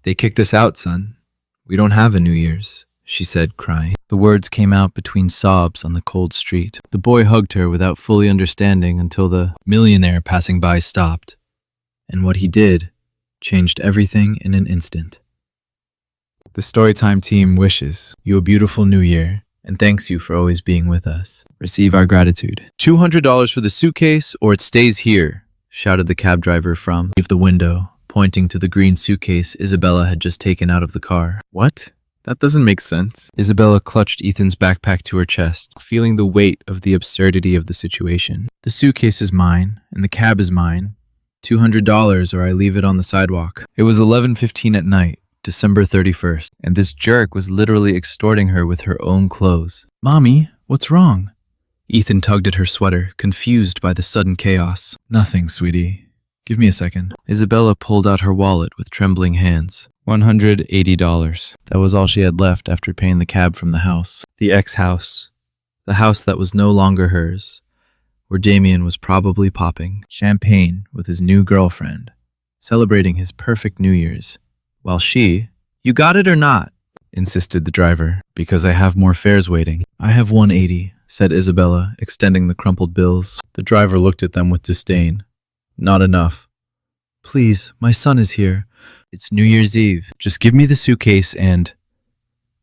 They kicked us out, son. We don't have a New Year's, she said, crying. The words came out between sobs on the cold street. The boy hugged her without fully understanding until the millionaire passing by stopped. And what he did changed everything in an instant. The Storytime team wishes you a beautiful New Year and thanks you for always being with us. Receive our gratitude. $200 for the suitcase or it stays here, shouted the cab driver from the window, pointing to the green suitcase Isabella had just taken out of the car. What? That doesn't make sense. Isabella clutched Ethan's backpack to her chest, feeling the weight of the absurdity of the situation. The suitcase is mine, and the cab is mine. $200 or I leave it on the sidewalk. It was 11:15 at night, December 31st, and this jerk was literally extorting her with her own clothes. Mommy, what's wrong? Ethan tugged at her sweater, confused by the sudden chaos. Nothing, sweetie. Give me a second. Isabella pulled out her wallet with trembling hands. $180. That was all she had left after paying the cab from the house. The ex-house. The house that was no longer hers, where Damien was probably popping champagne with his new girlfriend, celebrating his perfect New Year's. While she, you got it or not? Insisted the driver. Because I have more fares waiting. I have $180, said Isabella, extending the crumpled bills. The driver looked at them with disdain. Not enough. Please, my son is here. It's New Year's Eve. Just give me the suitcase and...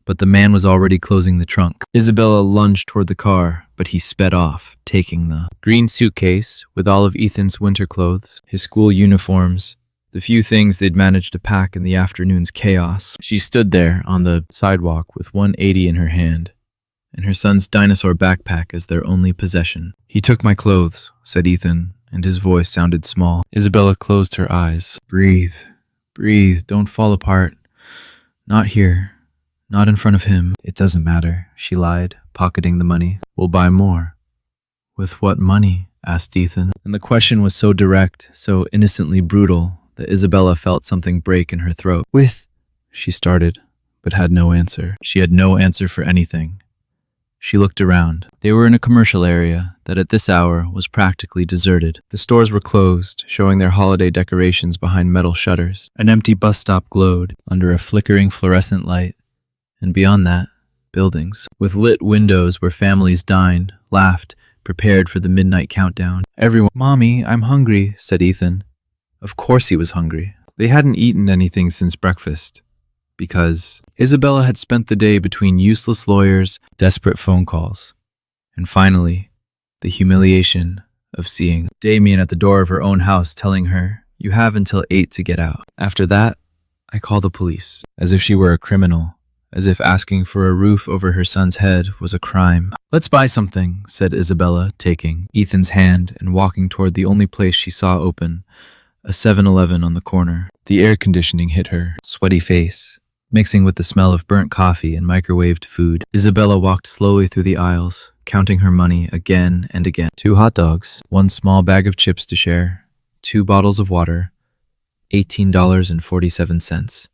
But the man was already closing the trunk. Isabella lunged toward the car, but he sped off, taking the green suitcase with all of Ethan's winter clothes, his school uniforms, the few things they'd managed to pack in the afternoon's chaos. She stood there on the sidewalk with $180 in her hand, and her son's dinosaur backpack as their only possession. He took my clothes, said Ethan, and his voice sounded small. Isabella closed her eyes. Breathe. Breathe. Don't fall apart. Not here. Not in front of him. It doesn't matter, she lied, pocketing the money. We'll buy more. With what money? Asked Ethan. And the question was so direct, so innocently brutal, that Isabella felt something break in her throat. With... She started, but had no answer. She had no answer for anything. She looked around. They were in a commercial area that at this hour was practically deserted. The stores were closed, showing their holiday decorations behind metal shutters. An empty bus stop glowed under a flickering fluorescent light. And beyond that, buildings, with lit windows where families dined, laughed, prepared for the midnight countdown. Everyone, Mommy, I'm hungry, said Ethan. Of course he was hungry. They hadn't eaten anything since breakfast. Because Isabella had spent the day between useless lawyers, desperate phone calls, and finally, the humiliation of seeing Damien at the door of her own house telling her, you have until 8 to get out. After that, I call the police, as if she were a criminal, as if asking for a roof over her son's head was a crime. Let's buy something, said Isabella, taking Ethan's hand and walking toward the only place she saw open, a 7-Eleven on the corner. The air conditioning hit her sweaty face, mixing with the smell of burnt coffee and microwaved food. Isabella walked slowly through the aisles, counting her money again and again. 2 hot dogs, 1 small bag of chips to share, 2 bottles of water, $18.47.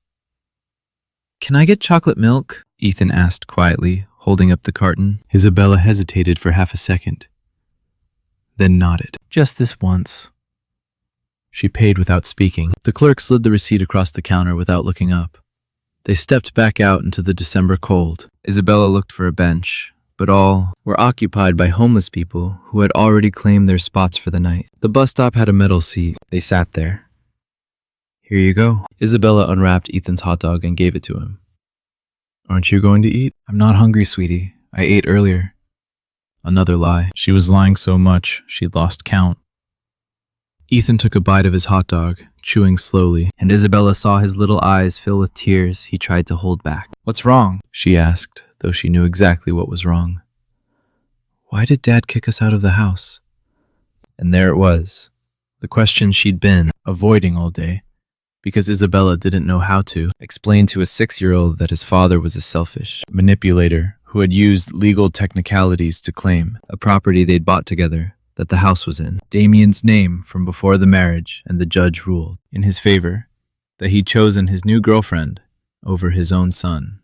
Can I get chocolate milk? Ethan asked quietly, holding up the carton. Isabella hesitated for half a second, then nodded. Just this once. She paid without speaking. The clerk slid the receipt across the counter without looking up. They stepped back out into the December cold. Isabella looked for a bench, but all were occupied by homeless people who had already claimed their spots for the night. The bus stop had a metal seat. They sat there. Here you go. Isabella unwrapped Ethan's hot dog and gave it to him. Aren't you going to eat? I'm not hungry, sweetie. I ate earlier. Another lie. She was lying so much, she'd lost count. Ethan took a bite of his hot dog, chewing slowly, and Isabella saw his little eyes fill with tears he tried to hold back. What's wrong? She asked, though she knew exactly what was wrong. Why did Dad kick us out of the house? And there it was, the question she'd been avoiding all day, because Isabella didn't know how to explain to a 6-year-old that his father was a selfish manipulator who had used legal technicalities to claim a property they'd bought together that the house was in, Damien's name from before the marriage, and the judge ruled in his favor that he'd chosen his new girlfriend over his own son.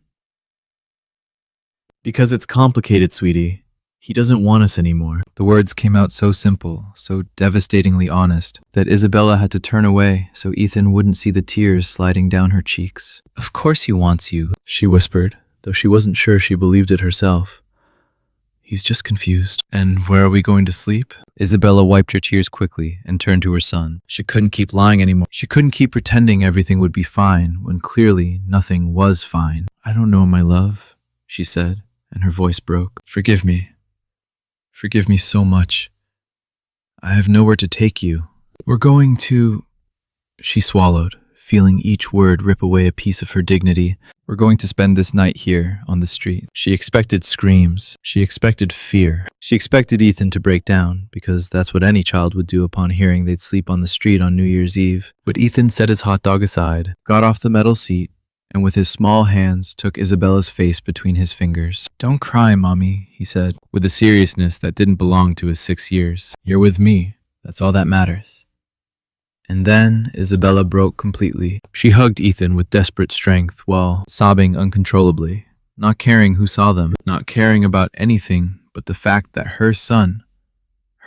Because it's complicated, sweetie. He doesn't want us anymore. The words came out so simple, so devastatingly honest, that Isabella had to turn away so Ethan wouldn't see the tears sliding down her cheeks. Of course he wants you, she whispered, though she wasn't sure she believed it herself. He's just confused. And where are we going to sleep? Isabella wiped her tears quickly and turned to her son. She couldn't keep lying anymore. She couldn't keep pretending everything would be fine when clearly nothing was fine. I don't know, my love, she said, and her voice broke. Forgive me. Forgive me so much. I have nowhere to take you. We're going to... She swallowed, feeling each word rip away a piece of her dignity. We're going to spend this night here on the street. She expected screams. She expected fear. She expected Ethan to break down, because that's what any child would do upon hearing they'd sleep on the street on New Year's Eve. But Ethan set his hot dog aside, got off the metal seat, and with his small hands took Isabella's face between his fingers. Don't cry, Mommy, he said, with a seriousness that didn't belong to his 6 years. You're with me. That's all that matters. And then Isabella broke completely. She hugged Ethan with desperate strength while sobbing uncontrollably, not caring who saw them, not caring about anything but the fact that her son,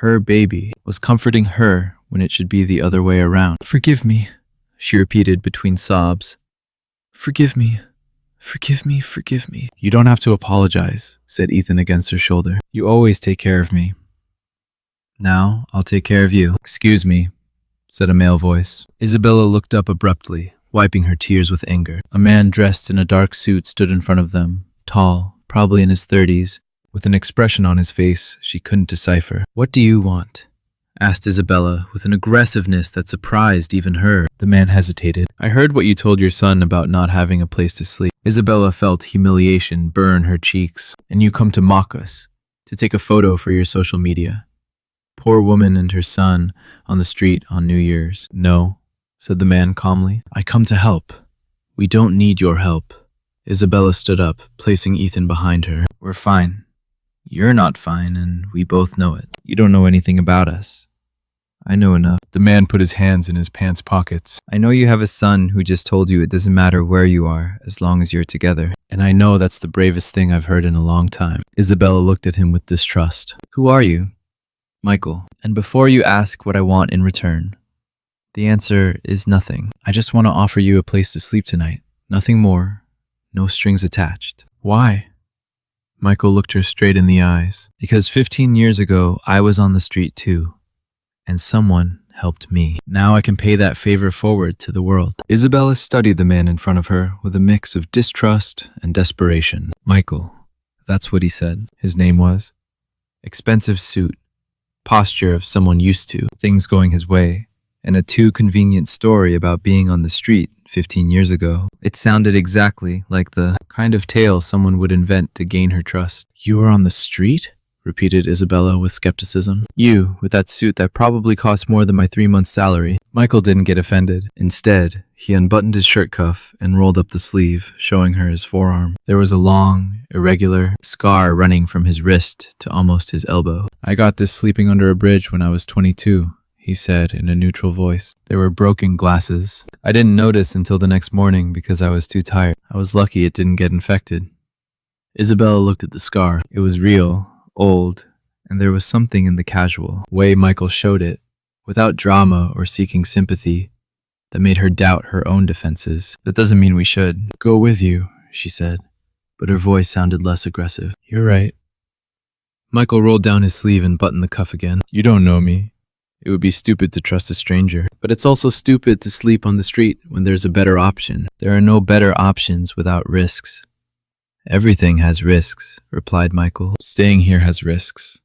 her baby, was comforting her when it should be the other way around. Forgive me, she repeated between sobs. Forgive me. Forgive me, forgive me. You don't have to apologize, said Ethan against her shoulder. You always take care of me. Now I'll take care of you. Excuse me, said a male voice. Isabella looked up abruptly, wiping her tears with anger. A man dressed in a dark suit stood in front of them, tall, probably in his 30s, with an expression on his face she couldn't decipher. What do you want? Asked Isabella with an aggressiveness that surprised even her. The man hesitated. I heard what you told your son about not having a place to sleep. Isabella felt humiliation burn her cheeks. And you come to mock us, to take a photo for your social media. Poor woman and her son on the street on New Year's. No, said the man calmly. I come to help. We don't need your help. Isabella stood up, placing Ethan behind her. We're fine. You're not fine, and we both know it. You don't know anything about us. I know enough. The man put his hands in his pants pockets. I know you have a son who just told you it doesn't matter where you are as long as you're together. And I know that's the bravest thing I've heard in a long time. Isabella looked at him with distrust. Who are you? Michael. And before you ask what I want in return, the answer is nothing. I just want to offer you a place to sleep tonight. Nothing more. No strings attached. Why? Michael looked her straight in the eyes. Because 15 years ago, I was on the street too. And someone helped me. Now I can pay that favor forward to the world. Isabella studied the man in front of her with a mix of distrust and desperation. Michael, that's what he said. His name was. Expensive suit. Posture of someone used to. Things going his way. And a too convenient story about being on the street 15 years ago. It sounded exactly like the kind of tale someone would invent to gain her trust. You were on the street? Repeated Isabella with skepticism. You, with that suit that probably cost more than my 3 months' salary. Michael didn't get offended. Instead, he unbuttoned his shirt cuff and rolled up the sleeve, showing her his forearm. There was a long, irregular scar running from his wrist to almost his elbow. I got this sleeping under a bridge when I was 22, he said in a neutral voice. There were broken glasses. I didn't notice until the next morning because I was too tired. I was lucky it didn't get infected. Isabella looked at the scar. It was real. Old, and there was something in the casual way Michael showed it, without drama or seeking sympathy, that made her doubt her own defenses. That doesn't mean we should. Go with you, she said, but her voice sounded less aggressive. You're right. Michael rolled down his sleeve and buttoned the cuff again. You don't know me. It would be stupid to trust a stranger, but it's also stupid to sleep on the street when there's a better option. There are no better options without risks. Everything has risks, replied Michael. Staying here has risks.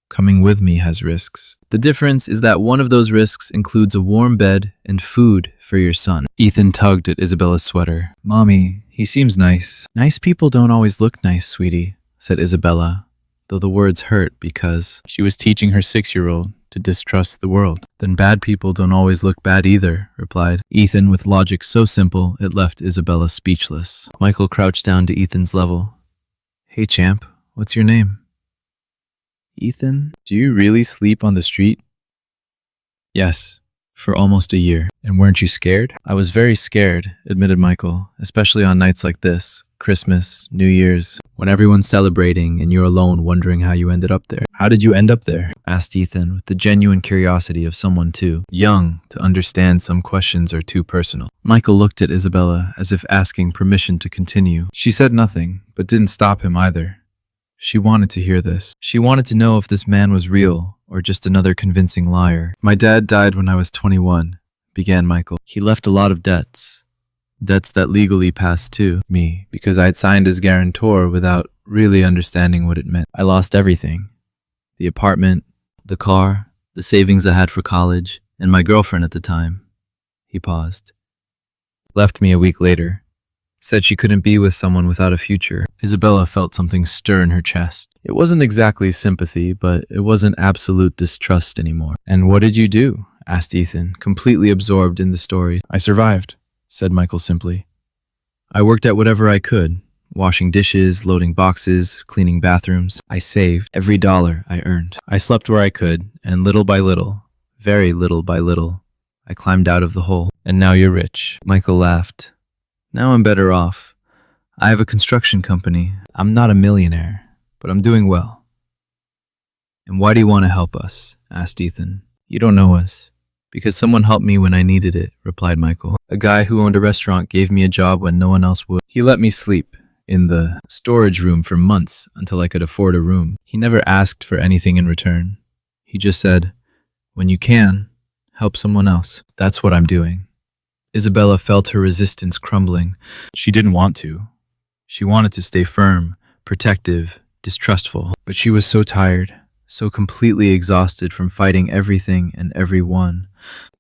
Coming with me has risks. The difference is that one of those risks includes a warm bed and food for your son. Ethan tugged at Isabella's sweater. Mommy, he seems nice. Nice people don't always look nice, sweetie, said Isabella, though the words hurt because she was teaching her 6-year-old to distrust the world. Then bad people don't always look bad either, replied Ethan with logic so simple it left Isabella speechless. Michael crouched down to Ethan's level. Hey champ, what's your name? Ethan, do you really sleep on the street? Yes, For almost a year. And weren't you scared? I was very scared, admitted Michael, especially on nights like this, Christmas, New Year's, when everyone's celebrating and you're alone wondering how you ended up there. How did you end up there? Asked Ethan with the genuine curiosity of someone too young to understand some questions are too personal. Michael looked at Isabella as if asking permission to continue. She said nothing, but didn't stop him either. She wanted to hear this. She wanted to know if this man was real or just another convincing liar. My dad died when I was 21, began Michael. He left a lot of debts. Debts that legally passed to me because I'd signed as guarantor without really understanding what it meant. I lost everything. The apartment, the car, the savings I had for college, and my girlfriend at the time. He paused. Left me a week later. Said she couldn't be with someone without a future. Isabella felt something stir in her chest. It wasn't exactly sympathy, but it wasn't absolute distrust anymore. And what did you do? Asked Ethan, completely absorbed in the story. I survived, said Michael simply. I worked at whatever I could, washing dishes, loading boxes, cleaning bathrooms. I saved every dollar I earned. I slept where I could, and little by little, very little by little, I climbed out of the hole. And now you're rich. Michael laughed. Now I'm better off. I have a construction company. I'm not a millionaire, but I'm doing well. And why do you want to help us? Asked Ethan. You don't know us. Because someone helped me when I needed it, replied Michael. A guy who owned a restaurant gave me a job when no one else would. He let me sleep in the storage room for months until I could afford a room. He never asked for anything in return. He just said, when you can, help someone else. That's what I'm doing. Isabella felt her resistance crumbling. She didn't want to. She wanted to stay firm, protective, distrustful. But she was so tired, so completely exhausted from fighting everything and everyone.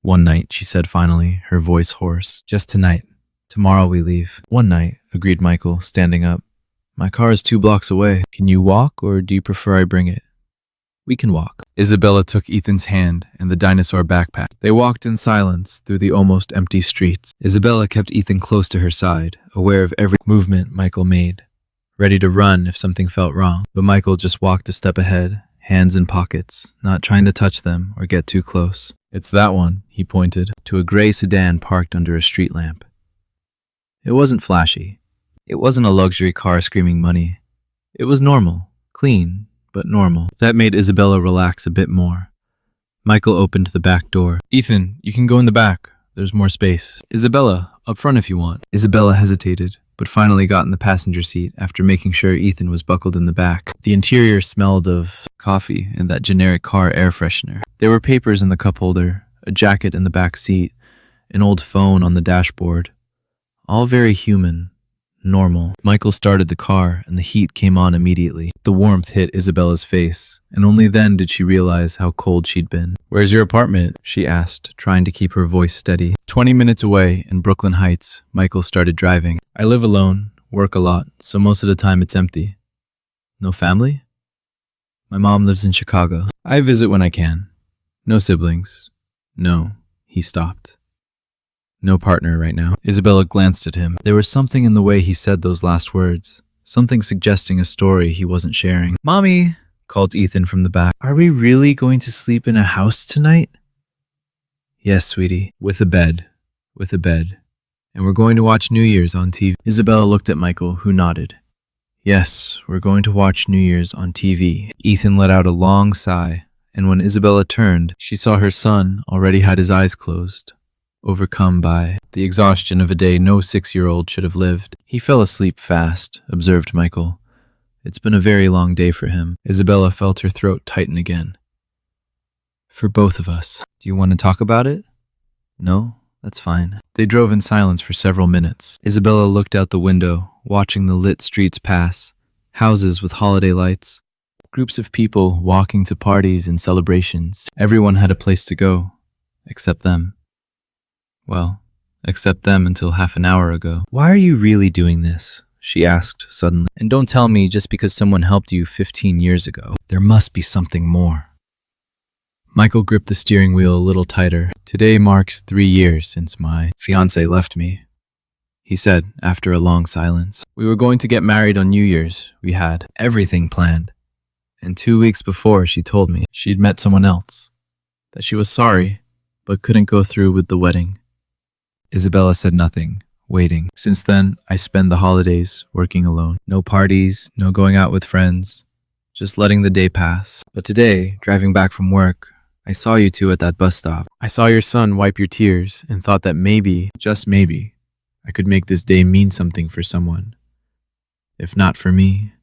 One night, she said finally, her voice hoarse. Just tonight. Tomorrow we leave. One night, agreed Michael, standing up. My car is 2 blocks away. Can you walk, or do you prefer I bring it? We can walk. Isabella took Ethan's hand and the dinosaur backpack. They walked in silence through the almost empty streets. Isabella kept Ethan close to her side, aware of every movement Michael made, ready to run if something felt wrong. But Michael just walked a step ahead, hands in pockets, not trying to touch them or get too close. It's that one, he pointed, to a gray sedan parked under a street lamp. It wasn't flashy. It wasn't a luxury car screaming money. It was normal, clean, but normal. That made Isabella relax a bit more. Michael opened the back door. Ethan, you can go in the back. There's more space. Isabella, up front if you want. Isabella hesitated, but finally got in the passenger seat after making sure Ethan was buckled in the back. The interior smelled of coffee and that generic car air freshener. There were papers in the cup holder, a jacket in the back seat, an old phone on the dashboard. All very human. Normal. Michael started the car and the heat came on immediately. The warmth hit Isabella's face, and only then did she realize how cold she'd been. Where's your apartment? She asked, trying to keep her voice steady. 20 minutes away in Brooklyn Heights, Michael started driving. I live alone, work a lot, so most of the time it's empty. No family? My mom lives in Chicago. I visit when I can. No siblings. No. He stopped. No partner right now. Isabella glanced at him. There was something in the way he said those last words. Something suggesting a story he wasn't sharing. Mommy, called Ethan from the back. Are we really going to sleep in a house tonight? Yes, sweetie. With a bed. With a bed. And we're going to watch New Year's on TV. Isabella looked at Michael, who nodded. Yes, we're going to watch New Year's on TV. Ethan let out a long sigh, and when Isabella turned, she saw her son already had his eyes closed, overcome by the exhaustion of a day no 6-year-old should have lived. He fell asleep fast, observed Michael. It's been a very long day for him. Isabella felt her throat tighten again. For both of us. Do you want to talk about it? No? That's fine. They drove in silence for several minutes. Isabella looked out the window, watching the lit streets pass, houses with holiday lights, groups of people walking to parties and celebrations. Everyone had a place to go, except them. Well, except them until half an hour ago. Why are you really doing this? She asked suddenly. And don't tell me just because someone helped you 15 years ago. There must be something more. Michael gripped the steering wheel a little tighter. Today marks 3 years since my fiancé left me, he said after a long silence. We were going to get married on New Year's. We had everything planned. And 2 weeks before, she told me she'd met someone else, that she was sorry, but couldn't go through with the wedding. Isabella said nothing, waiting. Since then, I spend the holidays working alone. No parties, no going out with friends, just letting the day pass. But today, driving back from work, I saw you two at that bus stop. I saw your son wipe your tears and thought that maybe, just maybe, I could make this day mean something for someone. If not for me,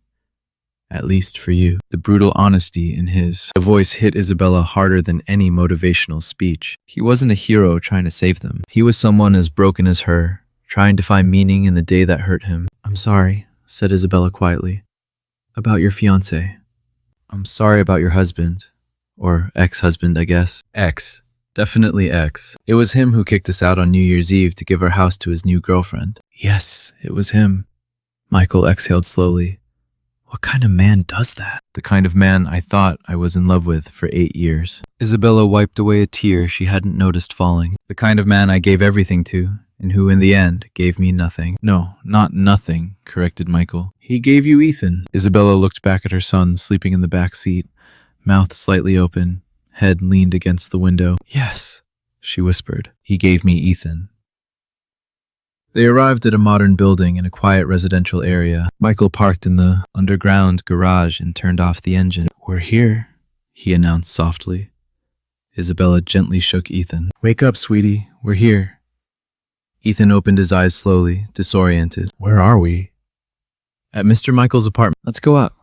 at least for you. The brutal honesty in his voice hit Isabella harder than any motivational speech. He wasn't a hero trying to save them. He was someone as broken as her, trying to find meaning in the day that hurt him. I'm sorry, said Isabella quietly. About your fiancé. I'm sorry about your husband. Or ex-husband, I guess. Ex. Definitely ex. It was him who kicked us out on New Year's Eve to give our house to his new girlfriend. Yes, it was him. Michael exhaled slowly. What kind of man does that? The kind of man I thought I was in love with for 8 years. Isabella wiped away a tear she hadn't noticed falling. The kind of man I gave everything to, and who in the end gave me nothing. No, not nothing, corrected Michael. He gave you Ethan. Isabella looked back at her son sleeping in the back seat, mouth slightly open, head leaned against the window. Yes, she whispered. He gave me Ethan. They arrived at a modern building in a quiet residential area. Michael parked in the underground garage and turned off the engine. We're here, he announced softly. Isabella gently shook Ethan. Wake up, sweetie. We're here. Ethan opened his eyes slowly, disoriented. Where are we? At Mr. Michael's apartment. Let's go up.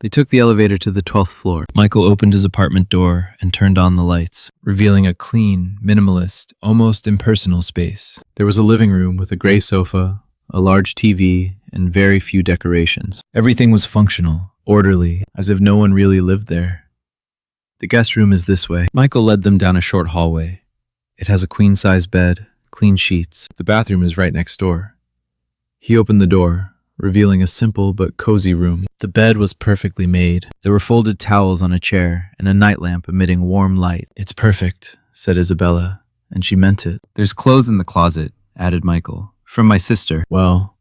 They took the elevator to the 12th floor. Michael opened his apartment door and turned on the lights, revealing a clean, minimalist, almost impersonal space. There was a living room with a gray sofa, a large TV, and very few decorations. Everything was functional, orderly, as if no one really lived there. The guest room is this way. Michael led them down a short hallway. It has a queen-size bed, clean sheets. The bathroom is right next door. He opened the door, revealing a simple but cozy room. The bed was perfectly made. There were folded towels on a chair and a night lamp emitting warm light. It's perfect, said Isabella, and she meant it. There's clothes in the closet, added Michael. From my sister. Well,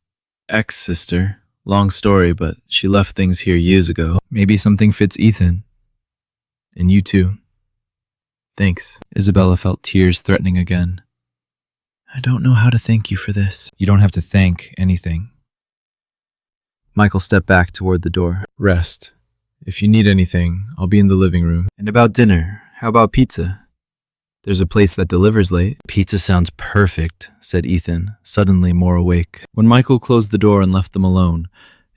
ex-sister. Long story, but she left things here years ago. Maybe something fits Ethan. And you too. Thanks. Isabella felt tears threatening again. I don't know how to thank you for this. You don't have to thank anything. Michael stepped back toward the door. Rest. If you need anything, I'll be in the living room. And about dinner, how about pizza? There's a place that delivers late. Pizza sounds perfect, said Ethan, suddenly more awake. When Michael closed the door and left them alone,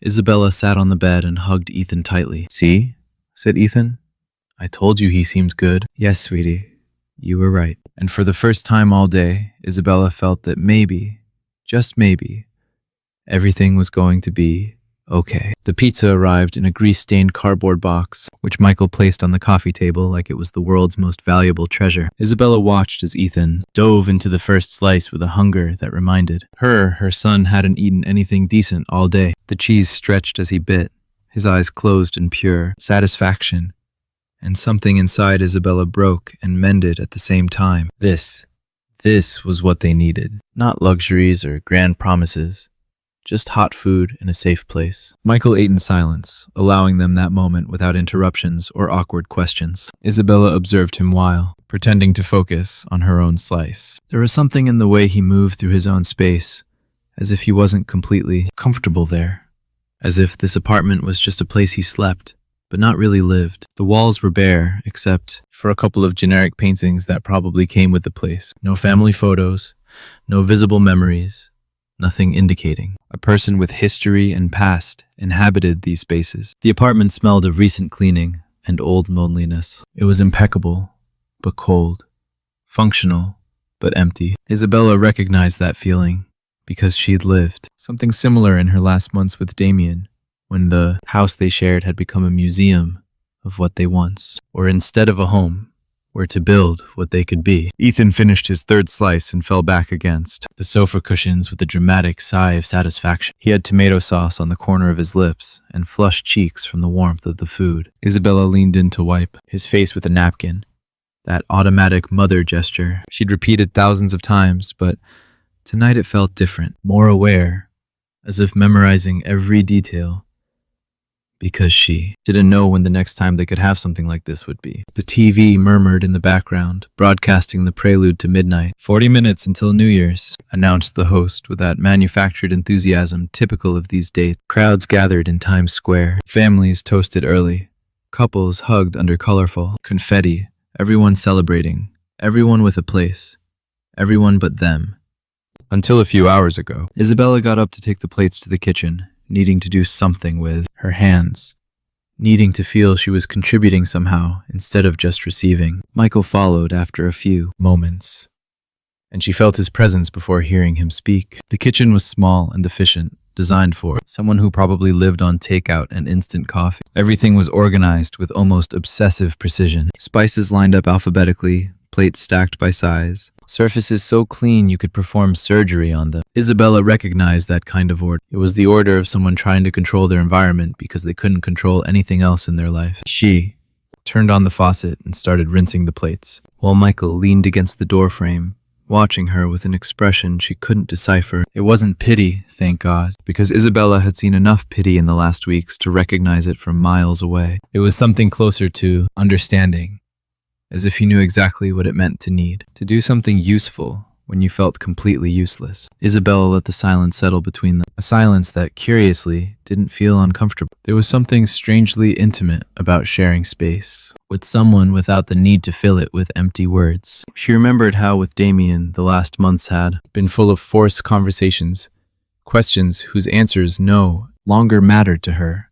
Isabella sat on the bed and hugged Ethan tightly. See? Said Ethan. I told you he seemed good. Yes, sweetie. You were right. And for the first time all day, Isabella felt that maybe, just maybe, everything was going to be okay. The pizza arrived in a grease-stained cardboard box, which Michael placed on the coffee table like it was the world's most valuable treasure. Isabella watched as Ethan dove into the first slice with a hunger that reminded her son hadn't eaten anything decent all day. The cheese stretched as he bit, his eyes closed in pure satisfaction. And something inside Isabella broke and mended at the same time. This was what they needed. Not luxuries or grand promises. Just hot food in a safe place. Michael ate in silence, allowing them that moment without interruptions or awkward questions. Isabella observed him while, pretending to focus on her own slice. There was something in the way he moved through his own space, as if he wasn't completely comfortable there. As if this apartment was just a place he slept, but not really lived. The walls were bare, except for a couple of generic paintings that probably came with the place. No family photos, no visible memories, nothing indicating. A person with history and past inhabited these spaces. The apartment smelled of recent cleaning and old loneliness. It was impeccable, but cold. Functional, but empty. Isabella recognized that feeling because she'd lived something similar in her last months with Damien, when the house they shared had become a museum of what they once, or instead of a home, were to build what they could be. Ethan finished his third slice and fell back against the sofa cushions with a dramatic sigh of satisfaction. He had tomato sauce on the corner of his lips and flushed cheeks from the warmth of the food. Isabella leaned in to wipe his face with a napkin, that automatic mother gesture she'd repeated thousands of times, but tonight it felt different, more aware, as if memorizing every detail. because she didn't know when the next time they could have something like this would be. The TV murmured in the background, broadcasting the prelude to midnight. 40 minutes until New Year's, announced the host with that manufactured enthusiasm typical of these dates. Crowds gathered in Times Square. Families toasted early. Couples hugged under colorful confetti. Everyone celebrating. Everyone with a place. Everyone but them. Until a few hours ago, Isabella got up to take the plates to the kitchen, needing to do something with her hands, needing to feel she was contributing somehow instead of just receiving. Michael followed after a few moments, and she felt his presence before hearing him speak. The kitchen was small and efficient, designed for someone who probably lived on takeout and instant coffee. Everything was organized with almost obsessive precision. Spices lined up alphabetically, plates stacked by size, surfaces so clean you could perform surgery on them. Isabella recognized that kind of order. It was the order of someone trying to control their environment because they couldn't control anything else in their life. She turned on the faucet and started rinsing the plates, while Michael leaned against the doorframe, watching her with an expression she couldn't decipher. It wasn't pity, thank God, because Isabella had seen enough pity in the last weeks to recognize it from miles away. It was something closer to understanding, as if he knew exactly what it meant to need to do something useful when you felt completely useless. Isabella let the silence settle between them, a silence that, curiously, didn't feel uncomfortable. There was something strangely intimate about sharing space with someone without the need to fill it with empty words. She remembered how with Damien the last months had been full of forced conversations, questions whose answers no longer mattered to her.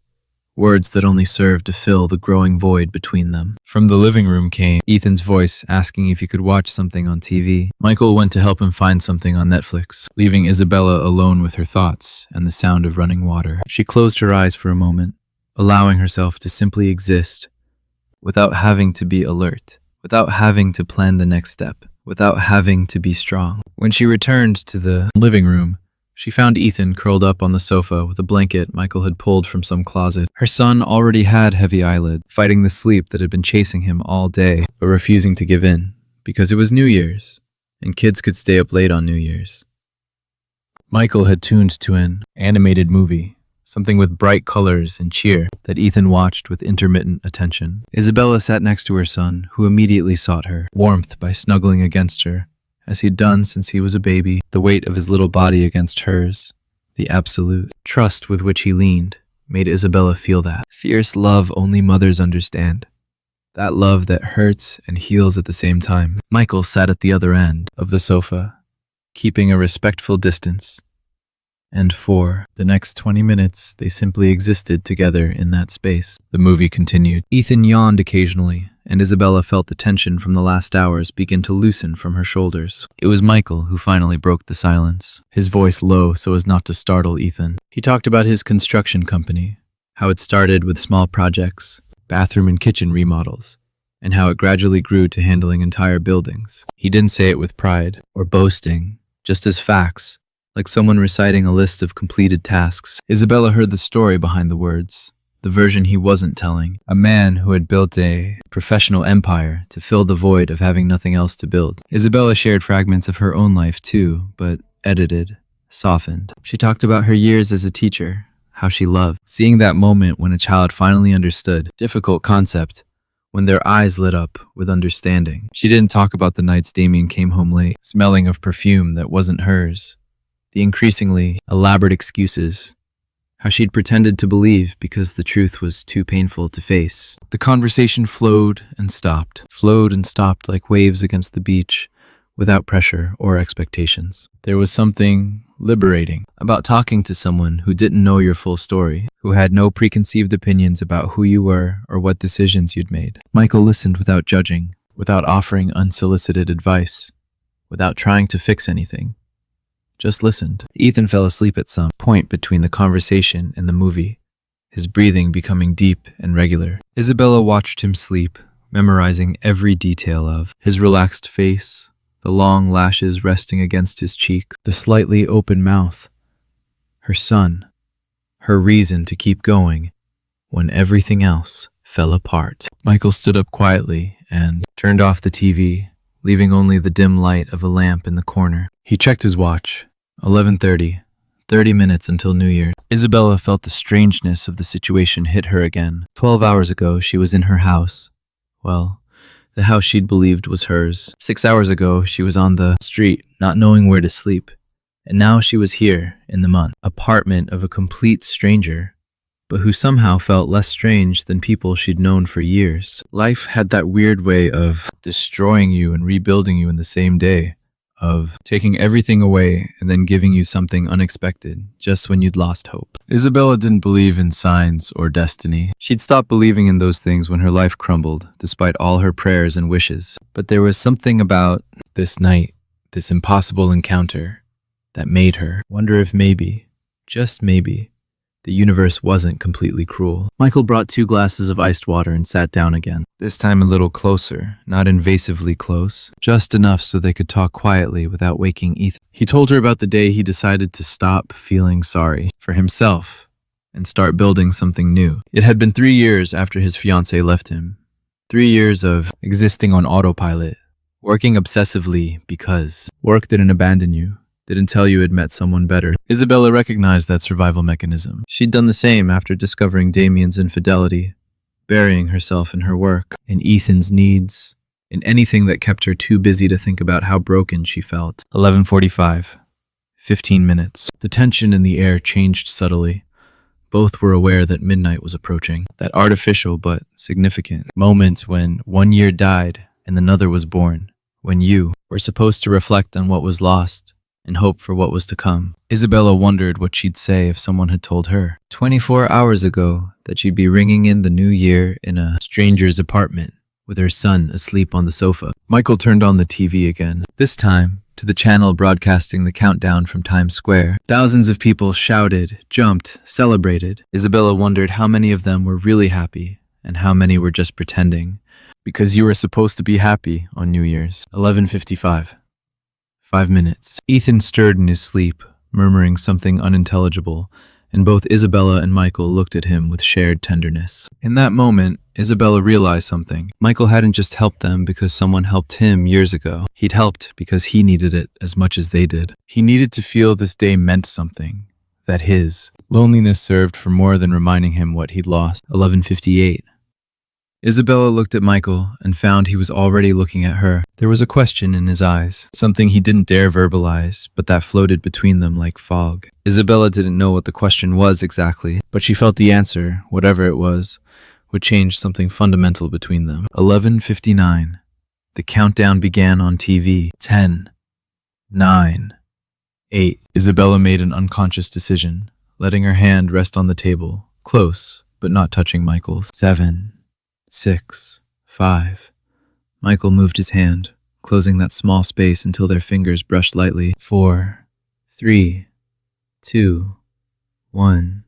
Words that only served to fill the growing void between them. From the living room came Ethan's voice asking if he could watch something on TV. Michael went to help him find something on Netflix, leaving Isabella alone with her thoughts and the sound of running water. She closed her eyes for a moment, allowing herself to simply exist, without having to be alert, without having to plan the next step, without having to be strong. When she returned to the living room, she found Ethan curled up on the sofa with a blanket Michael had pulled from some closet. Her son already had heavy eyelids, fighting the sleep that had been chasing him all day, but refusing to give in, because it was New Year's, and kids could stay up late on New Year's. Michael had tuned to an animated movie, something with bright colors and cheer, that Ethan watched with intermittent attention. Isabella sat next to her son, who immediately sought her warmth by snuggling against her, as he'd done since he was a baby, the weight of his little body against hers, the absolute trust with which he leaned, made Isabella feel that fierce love only mothers understand. That love that hurts and heals at the same time. Michael sat at the other end of the sofa, keeping a respectful distance. And for the next 20 minutes, they simply existed together in that space. The movie continued. Ethan yawned occasionally, and Isabella felt the tension from the last hours begin to loosen from her shoulders. It was Michael who finally broke the silence, his voice low so as not to startle Ethan. He talked about his construction company, how it started with small projects, bathroom and kitchen remodels, and how it gradually grew to handling entire buildings. He didn't say it with pride or boasting, just as facts, like someone reciting a list of completed tasks. Isabella heard the story behind the words, the version he wasn't telling. A man who had built a professional empire to fill the void of having nothing else to build. Isabella shared fragments of her own life too, but edited, softened. She talked about her years as a teacher, how she loved seeing that moment when a child finally understood. Difficult concept, when their eyes lit up with understanding. She didn't talk about the nights Damien came home late, smelling of perfume that wasn't hers. The increasingly elaborate excuses, how she'd pretended to believe because the truth was too painful to face. The conversation flowed and stopped like waves against the beach, without pressure or expectations. There was something liberating about talking to someone who didn't know your full story, who had no preconceived opinions about who you were or what decisions you'd made. Michael listened without judging, without offering unsolicited advice, without trying to fix anything. Just listened. Ethan fell asleep at some point between the conversation and the movie, his breathing becoming deep and regular. Isabella watched him sleep, memorizing every detail of his relaxed face, the long lashes resting against his cheeks, the slightly open mouth. Her son, her reason to keep going when everything else fell apart. Michael stood up quietly and turned off the TV, leaving only the dim light of a lamp in the corner. He checked his watch. 11:30, 30 minutes until New Year. Isabella felt the strangeness of the situation hit her again. 12 hours ago, she was in her house. Well, the house she'd believed was hers. 6 hours ago, she was on the street, not knowing where to sleep. And now she was here, in the apartment of a complete stranger, but who somehow felt less strange than people she'd known for years. Life had that weird way of destroying you and rebuilding you in the same day, of taking everything away and then giving you something unexpected just when you'd lost hope. Isabella didn't believe in signs or destiny. She'd stopped believing in those things when her life crumbled, despite all her prayers and wishes. But there was something about this night, this impossible encounter, that made her wonder if maybe, just maybe, the universe wasn't completely cruel. Michael brought 2 glasses of iced water and sat down again. This time a little closer, not invasively close, just enough so they could talk quietly without waking Ethan. He told her about the day he decided to stop feeling sorry for himself and start building something new. It had been 3 years after his fiancée left him. 3 years of existing on autopilot, working obsessively because work didn't abandon you. Didn't tell you had met someone better. Isabella recognized that survival mechanism. She'd done the same after discovering Damien's infidelity, burying herself in her work, in Ethan's needs, in anything that kept her too busy to think about how broken she felt. 11:45. 15 minutes. The tension in the air changed subtly. Both were aware that midnight was approaching. That artificial but significant moment when 1 year died and another was born. When you were supposed to reflect on what was lost and hope for what was to come. Isabella wondered what she'd say if someone had told her 24 hours ago that she'd be ringing in the new year in a stranger's apartment with her son asleep on the sofa. Michael turned on the TV again, this time to the channel broadcasting the countdown from Times Square. Thousands of people shouted, jumped, celebrated. Isabella wondered how many of them were really happy and how many were just pretending, because you were supposed to be happy on New Year's. 11:55. 5 minutes. Ethan stirred in his sleep, murmuring something unintelligible, and both Isabella and Michael looked at him with shared tenderness. In that moment, Isabella realized something. Michael hadn't just helped them because someone helped him years ago. He'd helped because he needed it as much as they did. He needed to feel this day meant something, that his loneliness served for more than reminding him what he'd lost. 11:58. Isabella looked at Michael and found he was already looking at her. There was a question in his eyes, something he didn't dare verbalize, but that floated between them like fog. Isabella didn't know what the question was exactly, but she felt the answer, whatever it was, would change something fundamental between them. 11:59. The countdown began on TV. 10, 9, 8. Isabella made an unconscious decision, letting her hand rest on the table, close, but not touching Michael's. 7, 6, 5. Michael moved his hand, closing that small space until their fingers brushed lightly. 4, 3, 2, 1.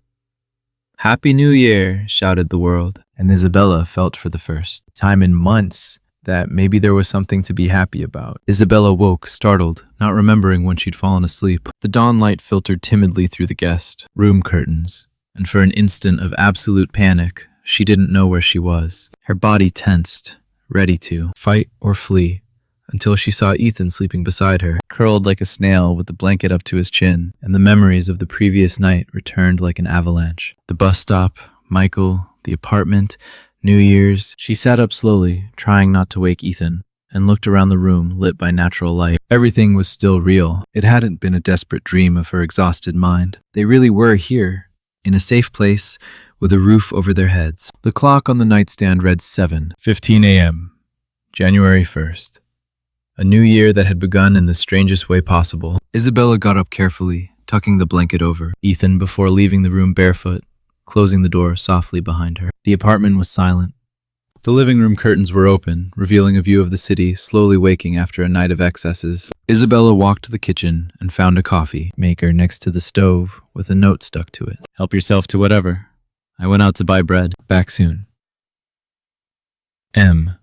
Happy New Year, shouted the world, and Isabella felt for the first time in months that maybe there was something to be happy about. Isabella woke, startled, not remembering when she'd fallen asleep. The dawn light filtered timidly through the guest room curtains, and for an instant of absolute panic, she didn't know where she was. Her body tensed, ready to fight or flee, until she saw Ethan sleeping beside her, curled like a snail with the blanket up to his chin, and the memories of the previous night returned like an avalanche. The bus stop, Michael, the apartment, New Year's. She sat up slowly, trying not to wake Ethan, and looked around the room lit by natural light. Everything was still real. It hadn't been a desperate dream of her exhausted mind. They really were here, in a safe place, with a roof over their heads. The clock on the nightstand read 7:15 a.m., January 1st. A new year that had begun in the strangest way possible. Isabella got up carefully, tucking the blanket over Ethan before leaving the room barefoot, closing the door softly behind her. The apartment was silent. The living room curtains were open, revealing a view of the city slowly waking after a night of excesses. Isabella walked to the kitchen and found a coffee maker next to the stove with a note stuck to it. Help yourself to whatever. I went out to buy bread. Back soon. M.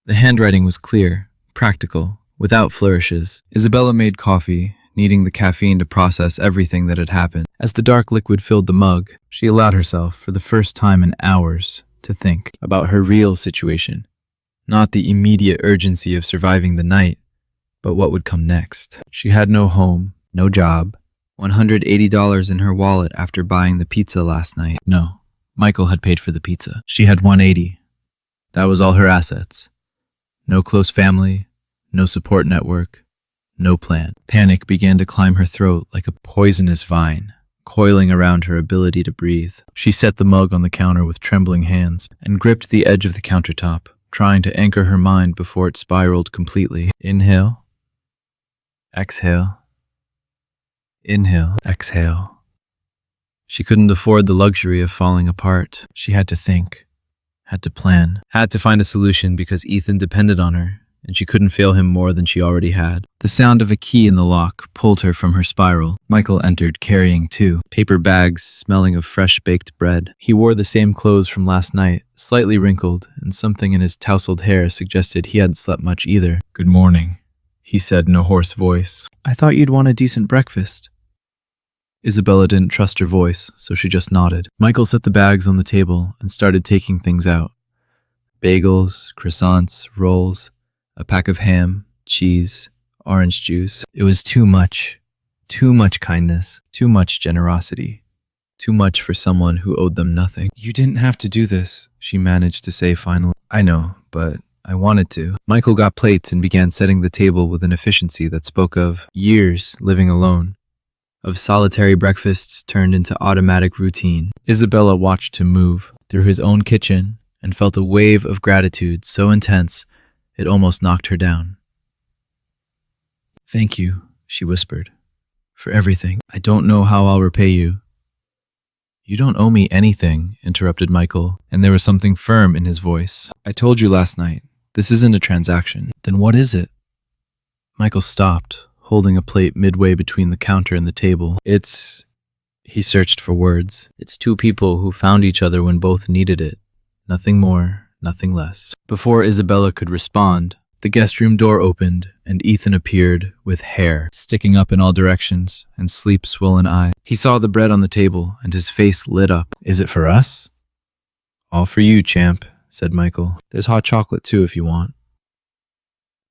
The handwriting was clear, practical, without flourishes. Isabella made coffee, needing the caffeine to process everything that had happened. As the dark liquid filled the mug, she allowed herself, for the first time in hours, to think about her real situation. Not the immediate urgency of surviving the night, but what would come next. She had no home, no job, $180 in her wallet after buying the pizza last night. No, Michael had paid for the pizza. She had $180. That was all her assets. No close family, no support network, no plan. Panic began to climb her throat like a poisonous vine, coiling around her ability to breathe. She set the mug on the counter with trembling hands and gripped the edge of the countertop, trying to anchor her mind before it spiraled completely. Inhale. Exhale. Inhale. Exhale. She couldn't afford the luxury of falling apart. She had to think, had to plan, had to find a solution because Ethan depended on her, and she couldn't fail him more than she already had. The sound of a key in the lock pulled her from her spiral. Michael entered, carrying 2 paper bags smelling of fresh-baked bread. He wore the same clothes from last night, slightly wrinkled, and something in his tousled hair suggested he hadn't slept much either. "Good morning," he said in a hoarse voice. "I thought you'd want a decent breakfast." Isabella didn't trust her voice, so she just nodded. Michael set the bags on the table and started taking things out. Bagels, croissants, rolls, a pack of ham, cheese, orange juice. It was too much kindness, too much generosity, too much for someone who owed them nothing. "You didn't have to do this," she managed to say finally. "I know, but I wanted to." Michael got plates and began setting the table with an efficiency that spoke of years living alone, of solitary breakfasts turned into automatic routine. Isabella watched him move through his own kitchen and felt a wave of gratitude so intense it almost knocked her down. "Thank you," she whispered, "for everything. I don't know how I'll repay you." "You don't owe me anything," interrupted Michael, and there was something firm in his voice. "I told you last night, this isn't a transaction." "Then what is it?" Michael stopped, holding a plate midway between the counter and the table. He searched for words. "It's 2 people who found each other when both needed it. Nothing more, nothing less." Before Isabella could respond, the guest room door opened and Ethan appeared with hair sticking up in all directions and sleep-swollen eyes. He saw the bread on the table and his face lit up. "Is it for us?" "All for you, champ," said Michael. "There's hot chocolate too if you want."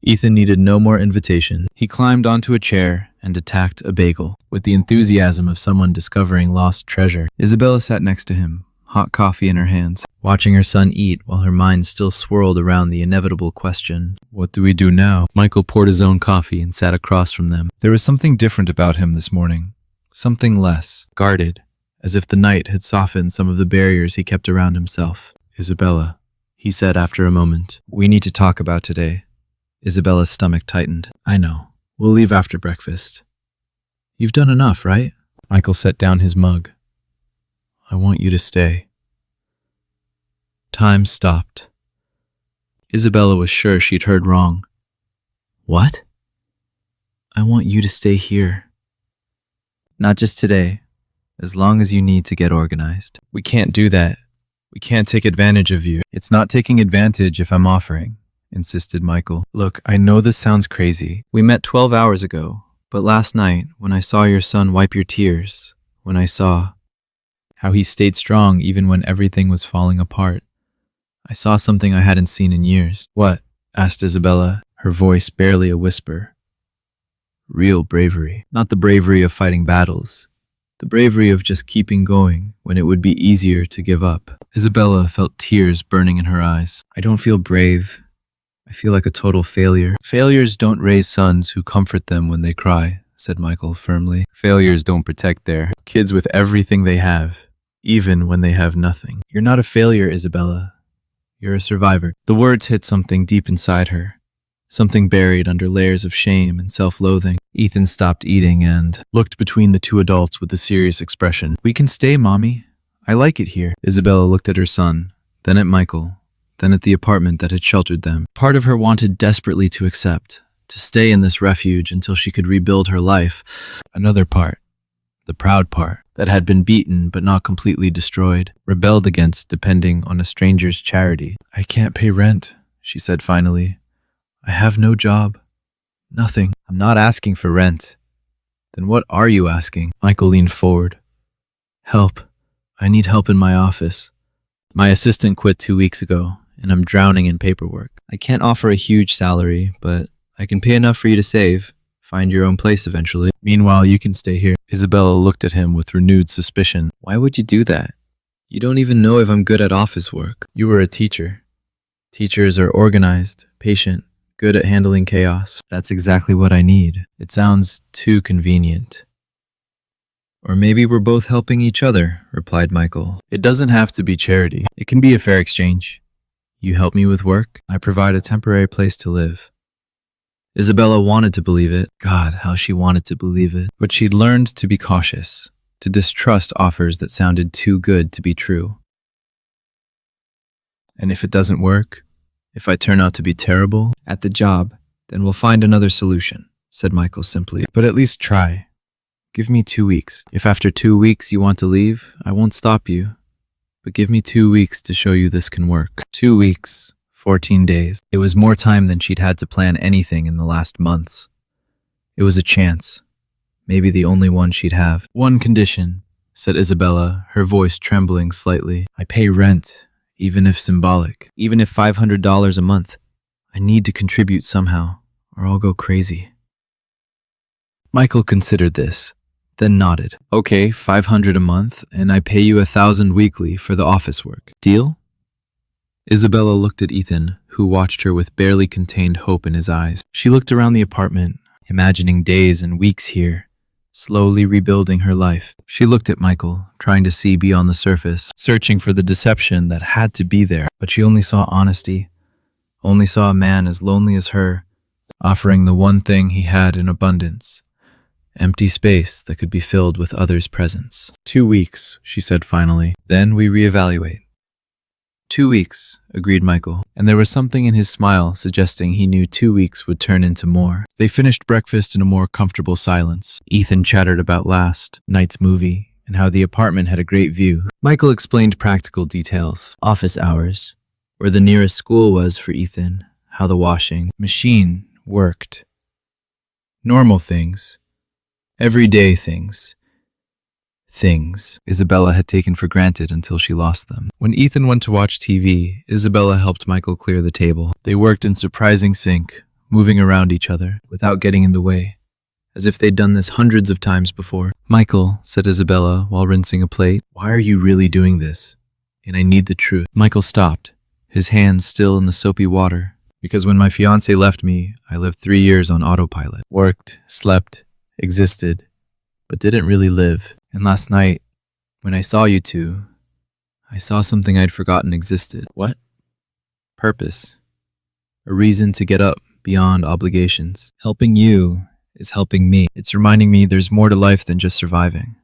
Ethan needed no more invitation. He climbed onto a chair and attacked a bagel with the enthusiasm of someone discovering lost treasure. Isabella sat next to him, hot coffee in her hands, watching her son eat while her mind still swirled around the inevitable question, "What do we do now?" Michael poured his own coffee and sat across from them. There was something different about him this morning, something less guarded, as if the night had softened some of the barriers he kept around himself. "Isabella," he said after a moment, "we need to talk about today." Isabella's stomach tightened. "I know. We'll leave after breakfast." "You've done enough, right?" Michael set down his mug. "I want you to stay." Time stopped. Isabella was sure she'd heard wrong. "What?" "I want you to stay here. Not just today, as long as you need to get organized." "We can't do that. We can't take advantage of you." "It's not taking advantage if I'm offering," insisted Michael. "Look, I know this sounds crazy. We met 12 hours ago, but last night, when I saw your son wipe your tears, when I saw how he stayed strong even when everything was falling apart, I saw something I hadn't seen in years." "What?" asked Isabella, her voice barely a whisper. "Real bravery. Not the bravery of fighting battles. The bravery of just keeping going when it would be easier to give up." Isabella felt tears burning in her eyes. "I don't feel brave. I feel like a total failure." "Failures don't raise sons who comfort them when they cry," said Michael firmly. "Failures don't protect their kids with everything they have, even when they have nothing." "You're not a failure, Isabella. You're a survivor." The words hit something deep inside her, something buried under layers of shame and self-loathing. Ethan stopped eating and looked between the 2 adults with a serious expression. "We can stay, Mommy. I like it here." Isabella looked at her son, then at Michael, then at the apartment that had sheltered them. Part of her wanted desperately to accept, to stay in this refuge until she could rebuild her life. Another part, the proud part, that had been beaten but not completely destroyed, rebelled against depending on a stranger's charity. "I can't pay rent," she said finally. "I have no job. Nothing." "I'm not asking for rent." "Then what are you asking?" Michael leaned forward. "Help. I need help in my office. My assistant quit 2 weeks ago, and I'm drowning in paperwork. I can't offer a huge salary, but I can pay enough for you to save. find your own place eventually. Meanwhile, you can stay here. Isabella looked at him with renewed suspicion. Why would you do that? You don't even know if I'm good at office work. You were a teacher. Teachers are organized, patient, good at handling chaos. That's exactly what I need. It sounds too convenient. Or maybe we're both helping each other, replied Michael. It doesn't have to be charity. It can be a fair exchange. You help me with work, I provide a temporary place to live. Isabella wanted to believe it. God, how she wanted to believe it. But she'd learned to be cautious, to distrust offers that sounded too good to be true. And if it doesn't work, if I turn out to be terrible at the job, then we'll find another solution, said Michael simply. But at least try. Give me 2 weeks. If after 2 weeks you want to leave, I won't stop you. But give me 2 weeks to show you this can work. 2 weeks, 14 days. It was more time than she'd had to plan anything in the last months. It was a chance. Maybe the only one she'd have. One condition, said Isabella, her voice trembling slightly. I pay rent, even if symbolic. Even if $500 a month. I need to contribute somehow, or I'll go crazy. Michael considered this, then nodded. Okay, $500 a month, and I pay you $1,000 weekly for the office work. Deal? Isabella looked at Ethan, who watched her with barely contained hope in his eyes. She looked around the apartment, imagining days and weeks here, slowly rebuilding her life. She looked at Michael, trying to see beyond the surface, searching for the deception that had to be there. But she only saw honesty, only saw a man as lonely as her, offering the one thing he had in abundance. Empty space that could be filled with others' presence. 2 weeks, she said finally. Then we reevaluate. 2 weeks, agreed Michael, and there was something in his smile suggesting he knew 2 weeks would turn into more. They finished breakfast in a more comfortable silence. Ethan chattered about last night's movie and how the apartment had a great view. Michael explained practical details, office hours, where the nearest school was for Ethan, how the washing machine worked. Normal things. Everyday things. Things Isabella had taken for granted until she lost them. When Ethan went to watch TV, Isabella helped Michael clear the table. They worked in surprising sync, moving around each other without getting in the way, as if they'd done this hundreds of times before. Michael, said Isabella while rinsing a plate, why are you really doing this? And I need the truth. Michael stopped, his hands still in the soapy water. Because when my fiancé left me, I lived 3 years on autopilot. Worked, slept, existed, but didn't really live. And last night, when I saw you two, I saw something I'd forgotten existed. What? Purpose. A reason to get up beyond obligations. Helping you is helping me. It's reminding me there's more to life than just surviving.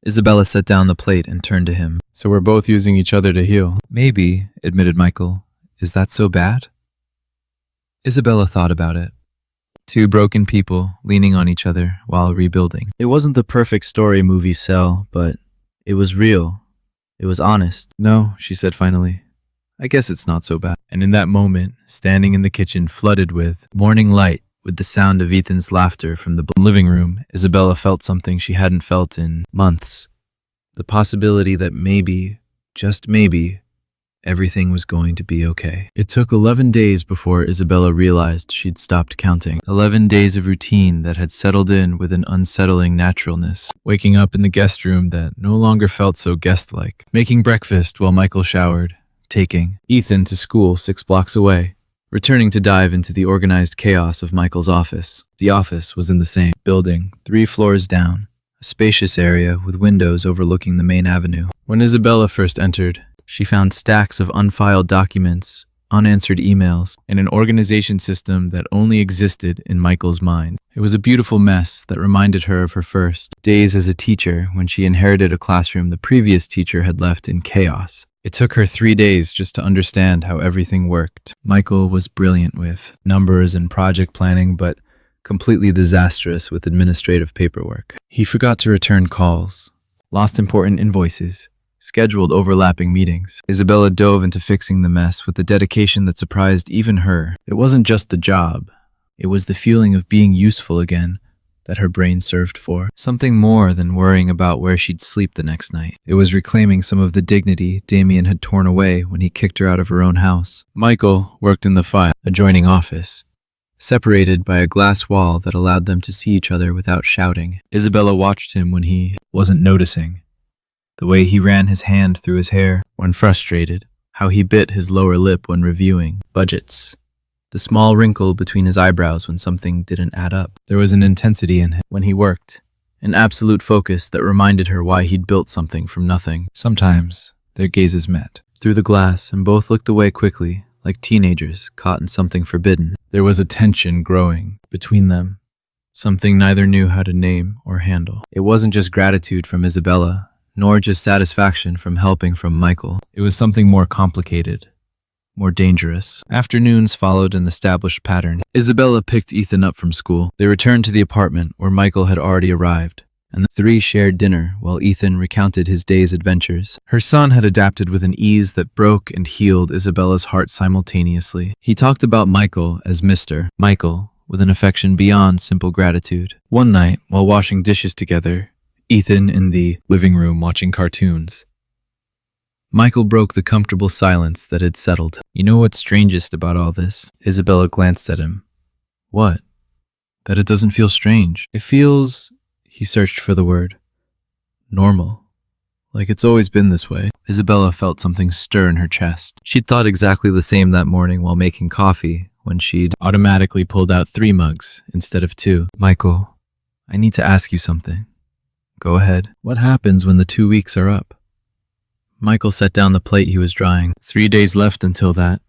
Isabella set down the plate and turned to him. So we're both using each other to heal. Maybe, admitted Michael. Is that so bad? Isabella thought about it. 2 broken people leaning on each other while rebuilding. It wasn't the perfect story movies sell, but it was real. It was honest. No, she said finally. I guess it's not so bad. And in that moment, standing in the kitchen flooded with morning light, with the sound of Ethan's laughter from the living room, Isabella felt something she hadn't felt in months. The possibility that maybe, just maybe, everything was going to be okay. It took 11 days before Isabella realized she'd stopped counting. 11 days of routine that had settled in with an unsettling naturalness. Waking up in the guest room that no longer felt so guest-like. Making breakfast while Michael showered. Taking Ethan to school 6 blocks away. Returning to dive into the organized chaos of Michael's office. The office was in the same building, 3 floors down. A spacious area with windows overlooking the main avenue. When Isabella first entered, she found stacks of unfiled documents, unanswered emails, and an organization system that only existed in Michael's mind. It was a beautiful mess that reminded her of her first days as a teacher when she inherited a classroom the previous teacher had left in chaos. It took her 3 days just to understand how everything worked. Michael was brilliant with numbers and project planning, but completely disastrous with administrative paperwork. He forgot to return calls, lost important invoices, scheduled overlapping meetings. Isabella dove into fixing the mess with a dedication that surprised even her. It wasn't just the job. It was the feeling of being useful again that her brain served for. Something more than worrying about where she'd sleep the next night. It was reclaiming some of the dignity Damien had torn away when he kicked her out of her own house. Michael worked in the file adjoining office, separated by a glass wall that allowed them to see each other without shouting. Isabella watched him when he wasn't noticing. The way he ran his hand through his hair when frustrated, how he bit his lower lip when reviewing budgets, the small wrinkle between his eyebrows when something didn't add up. There was an intensity in him when he worked, an absolute focus that reminded her why he'd built something from nothing. Sometimes their gazes met through the glass, and both looked away quickly, like teenagers caught in something forbidden. There was a tension growing between them, something neither knew how to name or handle. It wasn't just gratitude from Isabella, nor just satisfaction from helping from Michael. It was something more complicated, more dangerous. Afternoons followed an established pattern. Isabella picked Ethan up from school. They returned to the apartment where Michael had already arrived, and the three shared dinner while Ethan recounted his day's adventures. Her son had adapted with an ease that broke and healed Isabella's heart simultaneously. He talked about Michael as Mr. Michael, with an affection beyond simple gratitude. One night, while washing dishes together, Ethan in the living room watching cartoons, Michael broke the comfortable silence that had settled. You know what's strangest about all this? Isabella glanced at him. What? That it doesn't feel strange. It feels... He searched for the word. Normal. Like it's always been this way. Isabella felt something stir in her chest. She'd thought exactly the same that morning while making coffee, when she'd automatically pulled out 3 mugs instead of 2. Michael, I need to ask you something. Go ahead. What happens when the 2 weeks are up? Michael set down the plate he was drying. 3 days left until that.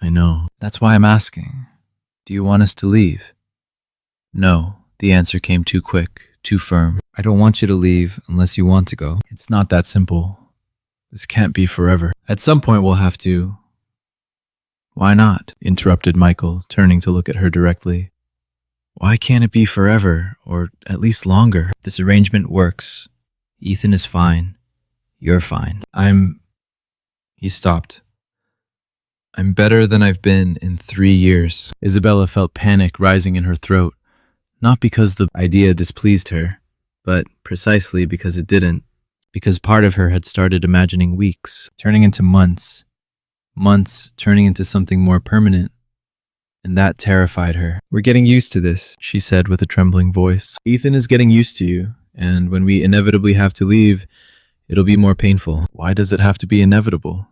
I know. That's why I'm asking. Do you want us to leave? No. The answer came too quick, too firm. I don't want you to leave unless you want to go. It's not that simple. This can't be forever. At some point we'll have to. Why not? Interrupted Michael, turning to look at her directly. Why can't it be forever, or at least longer? This arrangement works. Ethan is fine. You're fine. He stopped. I'm better than I've been in 3 years. Isabella felt panic rising in her throat. Not because the idea displeased her, but precisely because it didn't. Because part of her had started imagining weeks, turning into months. Months turning into something more permanent. And that terrified her. We're getting used to this, she said with a trembling voice. Ethan is getting used to you, and when we inevitably have to leave, it'll be more painful. Why does it have to be inevitable?